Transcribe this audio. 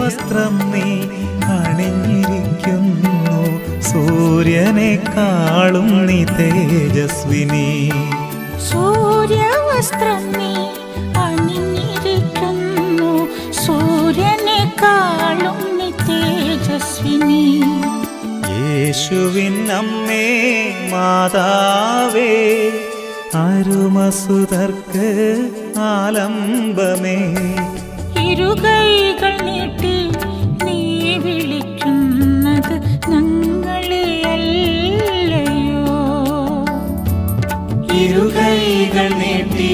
സൂര്യവസ്ത്രം നീ അണിഞ്ഞിരിക്കുന്നു, സൂര്യനെക്കാളും നീ തേജസ്വിനി. സൂര്യവസ്ത്രം നീ അണിഞ്ഞിരിക്കുന്നു, സൂര്യനെക്കാളും നീ തേജസ്വിനി. യേശുവിൻ അമ്മേ മാതാവേ, അരുമസുതർക്ക് ആലംബമേ, ഇരുകൈകൾ നീട്ടി നീ വിളിക്കുന്നത് ഞങ്ങളെയല്ലയോ. ഇരുകൈകൾ നീട്ടി